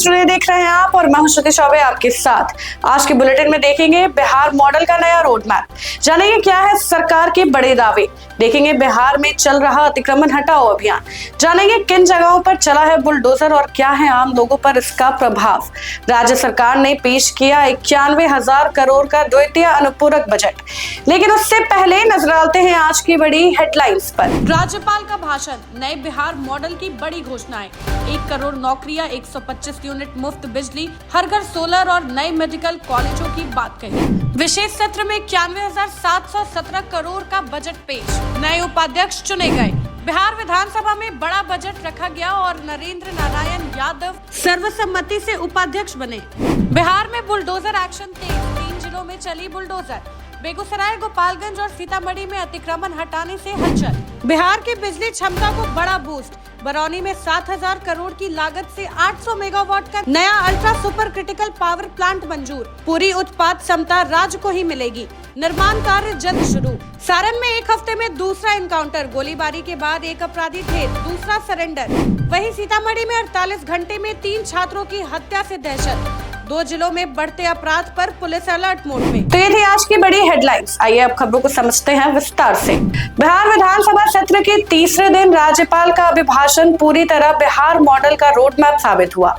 Today देख रहे हैं आप और मैं हूं श्रुति चौबे आपके साथ। आज के बुलेटिन में देखेंगे बिहार मॉडल का नया रोड मैप, जानेंगे क्या है सरकार के बड़े दावे, देखेंगे बिहार में चल रहा अतिक्रमण हटाओ अभियान, जानेंगे किन जगहों पर चला है बुलडोजर और क्या है आम लोगों पर इसका प्रभाव। राज्य सरकार ने पेश किया 91,000 करोड़ का द्वितीय अनुपूरक बजट, लेकिन उससे पहले नजर डालते हैं आज की बड़ी हेडलाइंस पर। राज्यपाल का भाषण, नए बिहार मॉडल की बड़ी घोषणाएं, 1 करोड़ नौकरियां, 125 यूनिट मुफ्त बिजली, हर घर सोलर और नए मेडिकल कॉलेजों की बात कही। विशेष सत्र में 91,717 करोड़ का बजट पेश, नए उपाध्यक्ष चुने गए। बिहार विधानसभा में बड़ा बजट रखा गया और नरेंद्र नारायण यादव सर्वसम्मति से उपाध्यक्ष बने। बिहार में बुलडोजर एक्शन तेज, 3 जिलों में चली बुलडोजर। बेगूसराय, गोपालगंज और सीतामढ़ी में अतिक्रमण हटाने से हलचल। बिहार की बिजली क्षमता को बड़ा बूस्ट, बरौनी में 7,000 करोड़ की लागत से 800 मेगावाट का नया ultra super critical power plant मंजूर। पूरी उत्पाद क्षमता राज्य को ही मिलेगी, निर्माण कार्य जल्द शुरू। सारण में एक हफ्ते में दूसरा एनकाउंटर, गोलीबारी के बाद एक अपराधी ढेर, दूसरा सरेंडर। वहीं सीतामढ़ी में 48 घंटे में 3 छात्रों की हत्या से दहशत। 2 जिलों में बढ़ते अपराध पर पुलिस अलर्ट मोड में। तो ये थी आज की बड़ी हेडलाइंस। आइए अब खबरों को समझते हैं विस्तार से। बिहार विधानसभा सत्र के तीसरे दिन राज्यपाल का अभिभाषण पूरी तरह बिहार मॉडल का रोड मैप साबित हुआ।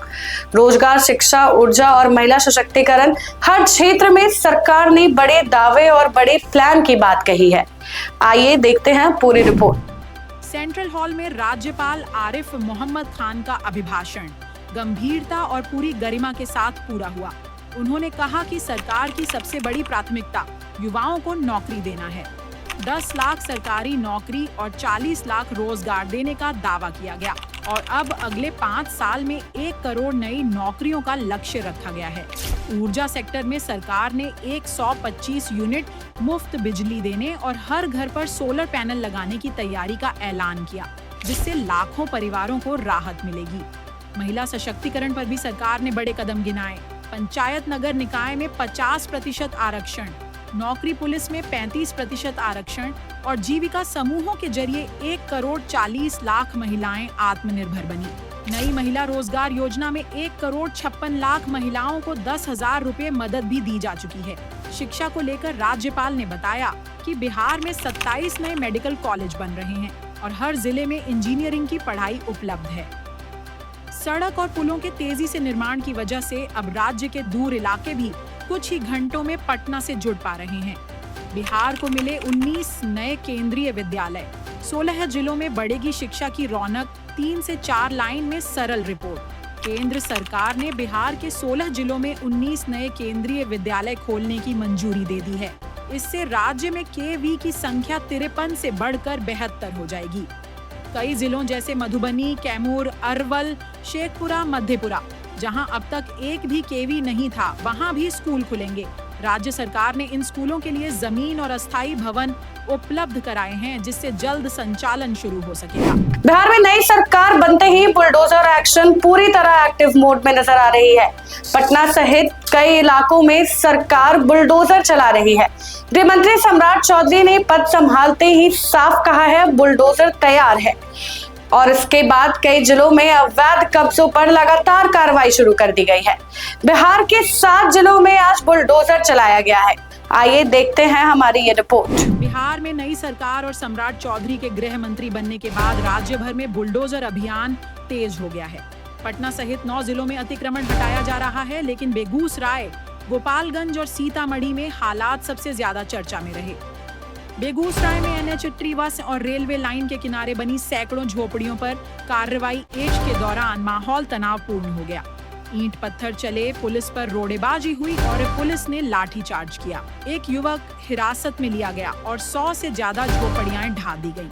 रोजगार, शिक्षा, ऊर्जा और महिला सशक्तिकरण, हर क्षेत्र में सरकार ने बड़े दावे और बड़े प्लान की बात कही है। आइए देखते हैं पूरी रिपोर्ट। सेंट्रल हॉल में राज्यपाल आरिफ मोहम्मद खान का अभिभाषण गंभीरता और पूरी गरिमा के साथ पूरा हुआ। उन्होंने कहा कि सरकार की सबसे बड़ी प्राथमिकता युवाओं को नौकरी देना है। 10 लाख सरकारी नौकरी और 40 लाख रोजगार देने का दावा किया गया और अब अगले 5 साल में 1 करोड़ नई नौकरियों का लक्ष्य रखा गया है। ऊर्जा सेक्टर में सरकार ने 125 यूनिट मुफ्त बिजली देने और हर घर पर सोलर पैनल लगाने की तैयारी का ऐलान किया, जिससे लाखों परिवारों को राहत मिलेगी। महिला सशक्तिकरण पर भी सरकार ने बड़े कदम गिनाए। पंचायत नगर निकाय में 50% आरक्षण, नौकरी पुलिस में 35% आरक्षण और जीविका समूहों के जरिए 1 करोड़ 40 लाख महिलाएं आत्मनिर्भर बनी। नई महिला रोजगार योजना में 1 करोड़ 56 लाख महिलाओं को 10,000 रुपए मदद भी दी जा चुकी है। शिक्षा को लेकर राज्यपाल ने बताया कि बिहार में 27 नए मेडिकल कॉलेज बन रहे हैं और हर जिले में इंजीनियरिंग की पढ़ाई उपलब्ध है। सड़क और पुलों के तेजी से निर्माण की वजह से अब राज्य के दूर इलाके भी कुछ ही घंटों में पटना से जुड़ पा रहे हैं। बिहार को मिले 19 नए केंद्रीय विद्यालय, 16 जिलों में बढ़ेगी शिक्षा की रौनक। 3 से 4 लाइन में सरल रिपोर्ट। केंद्र सरकार ने बिहार के 16 जिलों में 19 नए केंद्रीय विद्यालय खोलने की मंजूरी दे दी है। इससे राज्य में केवी की संख्या 53 से बढ़कर 72 हो जाएगी। कई जिलों जैसे मधुबनी, कैमूर, अरवल, शेखपुरा, मधेपुरा, जहां अब तक एक भी केवी नहीं था, वहां भी स्कूल खुलेंगे। राज्य सरकार ने इन स्कूलों के लिए जमीन और अस्थायी भवन उपलब्ध कराए हैं, जिससे जल्द संचालन शुरू हो सकेगा। बिहार में नई सरकार बनते ही बुलडोजर एक्शन पूरी तरह एक्टिव मोड में नजर आ रही है। पटना सहित कई इलाकों में सरकार बुलडोजर चला रही है। गृह मंत्री सम्राट चौधरी ने पद संभालते ही साफ कहा है बुलडोजर तैयार है और इसके बाद कई जिलों में अवैध कब्जों पर लगातार कार्रवाई शुरू कर दी गई है। बिहार के 7 जिलों में आज बुलडोजर चलाया गया है। आइए देखते हैं हमारी ये रिपोर्ट। बिहार में नई सरकार और सम्राट चौधरी के गृह मंत्री बनने के बाद राज्य भर में बुलडोजर अभियान तेज हो गया है। पटना सहित 9 जिलों में अतिक्रमण हटाया जा रहा है, लेकिन बेगूसराय, गोपालगंज और सीतामढ़ी में हालात सबसे ज्यादा चर्चा में रहे। बेगूसराय में NH 81 और रेलवे लाइन के किनारे बनी सैकड़ों झोपड़ियों पर कार्रवाई एज के दौरान माहौल तनावपूर्ण हो गया। ईंट पत्थर चले, पुलिस पर रोड़ेबाजी हुई और पुलिस ने लाठीचार्ज किया। एक युवक हिरासत में लिया गया और 100 से ज्यादा झोपड़ियां ढा दी गईं।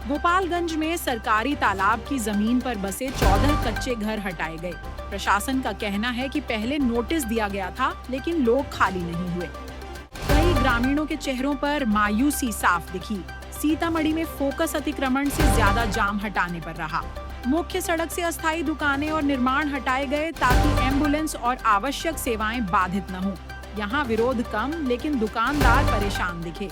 गोपालगंज में सरकारी तालाब की जमीन पर बसे 14 कच्चे घर हटाए गए। प्रशासन का कहना है कि पहले नोटिस दिया गया था, लेकिन लोग खाली नहीं हुए। कई ग्रामीणों के चेहरों पर मायूसी साफ दिखी। सीतामढ़ी में फोकस अतिक्रमण से ज्यादा जाम हटाने पर रहा। मुख्य सड़क से अस्थायी दुकानें और निर्माण हटाए गए ताकि एम्बुलेंस और आवश्यक सेवाएं बाधित न हो। यहाँ विरोध कम, लेकिन दुकानदार परेशान दिखे।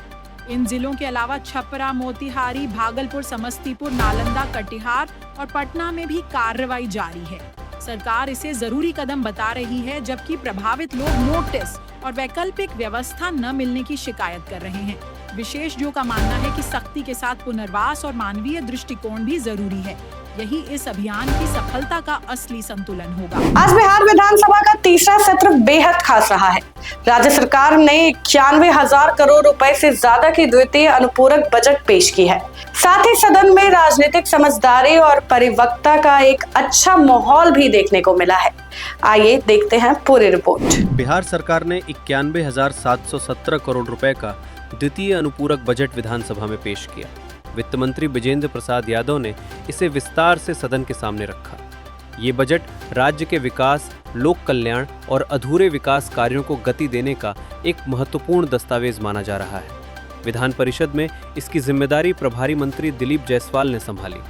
इन जिलों के अलावा छपरा, मोतिहारी, भागलपुर, समस्तीपुर, नालंदा, कटिहार और पटना में भी कार्रवाई जारी है। सरकार इसे जरूरी कदम बता रही है, जबकि प्रभावित लोग नोटिस और वैकल्पिक व्यवस्था न मिलने की शिकायत कर रहे हैं। विशेषज्ञों का मानना है कि सख्ती के साथ पुनर्वास और मानवीय दृष्टिकोण भी जरूरी है। यही इस अभियान की सफलता का असली संतुलन होगा। आज बिहार विधानसभा का तीसरा सत्र बेहद खास रहा है। राज्य सरकार ने 91,000 करोड़ रुपए से ज्यादा की द्वितीय अनुपूरक बजट पेश की है। साथ ही सदन में राजनीतिक समझदारी और परिपक्वता का एक अच्छा माहौल भी देखने को मिला है। आइए देखते हैं पूरी रिपोर्ट। बिहार सरकार ने 91,717 करोड़ रुपए का द्वितीय अनुपूरक बजट विधानसभा में पेश किया। वित्त मंत्री विजेंद्र प्रसाद यादव ने इसे विस्तार से सदन के सामने रखा। ये बजट राज्य के विकास, लोक कल्याण और अधूरे विकास कार्यों को गति देने का एक महत्वपूर्ण दस्तावेज माना जा रहा है। विधान परिषद में इसकी जिम्मेदारी प्रभारी मंत्री दिलीप जायसवाल ने संभाली,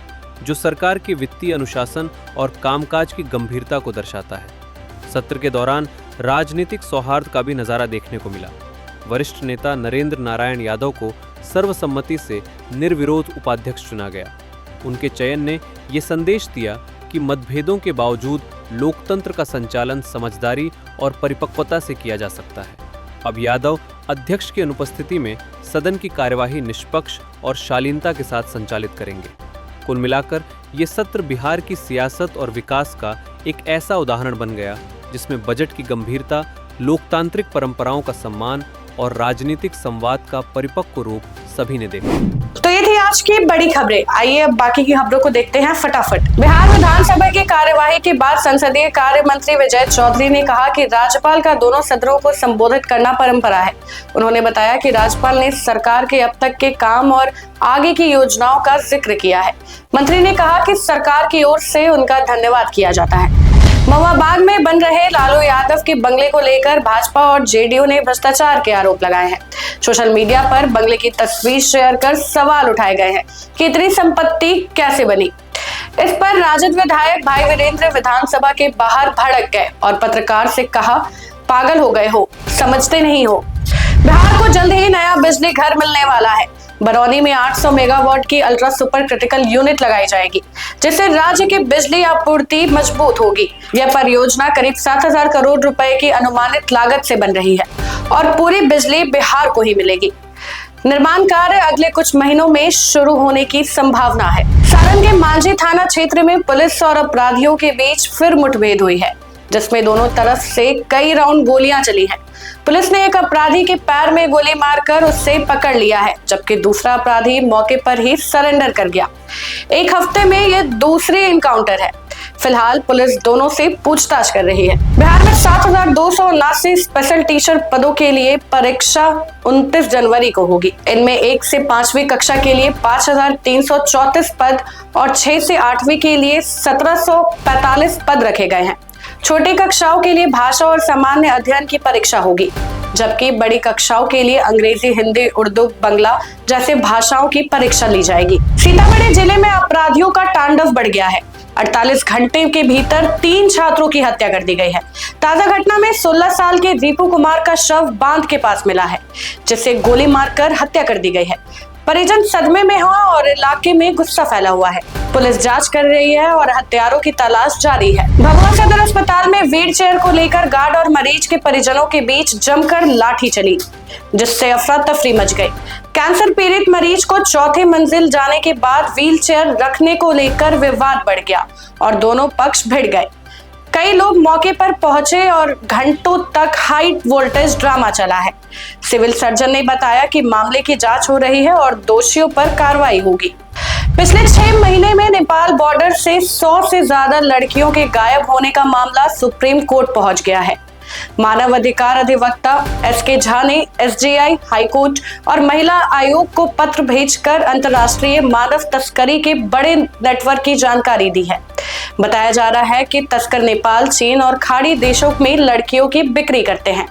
जो सरकार के वित्तीय अनुशासन और कामकाज की गंभीरता को दर्शाता है। सत्र के दौरान राजनीतिक सौहार्द का भी नजारा देखने को मिला। वरिष्ठ नेता नरेंद्र नारायण यादव को सर्वसम्मति से निर्विरोध उपाध्यक्ष चुना गया। उनके चयन ने ये संदेश दिया कि मतभेदों के बावजूद लोकतंत्र का संचालन समझदारी और परिपक्वता से किया जा सकता है। अब यादव अध्यक्ष की अनुपस्थिति में सदन की कार्यवाही निष्पक्ष और शालीनता के साथ संचालित करेंगे। कुल मिलाकर ये सत्र बिहार की सियासत और विकास का एक ऐसा उदाहरण बन गया जिसमें बजट की गंभीरता, लोकतांत्रिक परंपराओं का सम्मान और राजनीतिक संवाद का परिपक्व रूप सभी ने देखा। तो ये थी आज की बड़ी खबरें। आइए अब बाकी की खबरों को देखते हैं फटाफट। बिहार विधानसभा की कार्यवाही के बाद संसदीय कार्य मंत्री विजय चौधरी ने कहा कि राज्यपाल का दोनों सदनों को संबोधित करना परंपरा है। उन्होंने बताया कि राज्यपाल ने सरकार के अब तक के काम और आगे की योजनाओं का जिक्र किया है। मंत्री ने कहा कि सरकार की ओर से उनका धन्यवाद किया जाता है। महुआ बाग में बन रहे लालू यादव के बंगले को लेकर भाजपा और जेडीयू ने भ्रष्टाचार के आरोप लगाए हैं। सोशल मीडिया पर बंगले की तस्वीर शेयर कर सवाल उठाए गए हैं कि इतनी संपत्ति कैसे बनी। इस पर राजद विधायक भाई वीरेंद्र विधानसभा के बाहर भड़क गए और पत्रकार से कहा, पागल हो गए हो, समझते नहीं हो। बिहार को जल्द ही नया बिजली घर मिलने वाला है। बरौनी में 800 मेगावाट की अल्ट्रा सुपर क्रिटिकल यूनिट लगाई जाएगी, जिससे राज्य की बिजली आपूर्ति मजबूत होगी। यह परियोजना करीब 7,000 करोड़ रुपए की अनुमानित लागत से बन रही है और पूरी बिजली बिहार को ही मिलेगी। निर्माण कार्य अगले कुछ महीनों में शुरू होने की संभावना है। सारण के मांझी थाना क्षेत्र में पुलिस और अपराधियों के बीच फिर मुठभेड़ हुई है, जिसमें दोनों तरफ से कई राउंड गोलियां चली हैं। पुलिस ने एक अपराधी के पैर में गोली मारकर उससे पकड़ लिया है, जबकि दूसरा अपराधी मौके पर ही सरेंडर कर गया। एक हफ्ते में यह दूसरी एनकाउंटर है। फिलहाल पुलिस दोनों से पूछताछ कर रही है। बिहार में 7,279 स्पेशल टीचर पदों के लिए परीक्षा 29 जनवरी को होगी। इनमें 1 से 5वीं कक्षा के लिए 5,334 पद और 6 से 8वीं के लिए 1,745 पद रखे गए हैं। छोटी कक्षाओं के लिए भाषा और सामान्य अध्ययन की परीक्षा होगी, जबकि बड़ी कक्षाओं के लिए अंग्रेजी, हिंदी, उर्दू, बंगला जैसे भाषाओं की परीक्षा ली जाएगी। सीतामढ़ी जिले में अपराधियों का तांडव बढ़ गया है। 48 घंटे के भीतर 3 छात्रों की हत्या कर दी गई है। ताजा घटना में 16 साल के दीपू कुमार का शव बांध के पास मिला है, जिसे गोली मारकर हत्या कर दी गई है। परिजन सदमे में हुआ और इलाके में गुस्सा फैला हुआ है। पुलिस जांच कर रही है और हत्यारों की तलाश जारी है। भभुआ सदर अस्पताल में व्हील चेयर को लेकर गार्ड और मरीज के परिजनों के बीच जमकर लाठी चली, जिससे अफरा तफरी मच गई। कैंसर पीड़ित मरीज को चौथी मंजिल जाने के बाद व्हील चेयर रखने को लेकर विवाद बढ़ गया और दोनों पक्ष भिड़ गए। कई लोग मौके पर पहुंचे और घंटों तक हाई वोल्टेज ड्रामा चला है। सिविल सर्जन ने बताया कि मामले की जांच हो रही है और दोषियों पर कार्रवाई होगी। पिछले 6 महीने में नेपाल बॉर्डर से 100 से ज्यादा लड़कियों के गायब होने का मामला सुप्रीम कोर्ट पहुंच गया है। मानव अधिकार अधिवक्ता एसके झा ने एसजीआई, हाईकोर्ट और महिला आयोग को पत्र भेजकर अंतर्राष्ट्रीय मानव तस्करी के बड़े नेटवर्क की जानकारी दी है। बताया जा रहा है कि तस्कर नेपाल, चीन और खाड़ी देशों में लड़कियों की बिक्री करते हैं।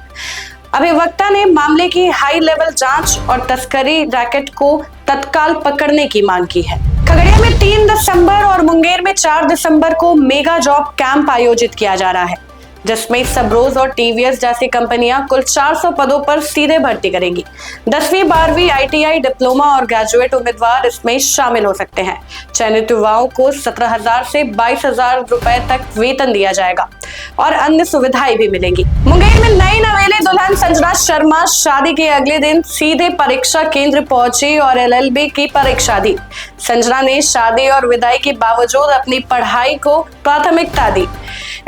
अभिवक्ता ने मामले की हाई लेवल जांच और तस्करी रैकेट को तत्काल पकड़ने की मांग की है। खगड़िया में 3 दिसंबर और मुंगेर में 4 दिसंबर को मेगा जॉब कैंप आयोजित किया जा रहा है। जिसमें सबरोज और टीवीएस जैसी कंपनियां कुल 400 पदों पर सीधे भर्ती करेंगी। 10वीं 12वीं ITI डिप्लोमा और ग्रेजुएट उम्मीदवार इसमें शामिल हो सकते हैं। चयनित युवाओं को 17,000 से 22,000 रुपए तक वेतन दिया जाएगा और अन्य सुविधाएं भी मिलेंगी। मुंगेर में नई नवेली दुल्हन संजना शर्मा शादी के अगले दिन सीधे परीक्षा केंद्र पहुंची और LLB की परीक्षा दी। संजना ने शादी और विदाई के बावजूद अपनी पढ़ाई को प्राथमिकता दी।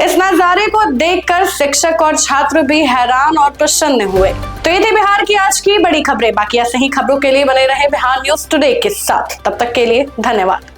इस नजारे को देखकर शिक्षक और छात्र भी हैरान और प्रसन्न हुए। तो ये थी बिहार की आज की बड़ी खबरें। बाकी ऐसे ही खबरों के लिए बने रहे बिहार न्यूज टुडे के साथ। तब तक के लिए धन्यवाद।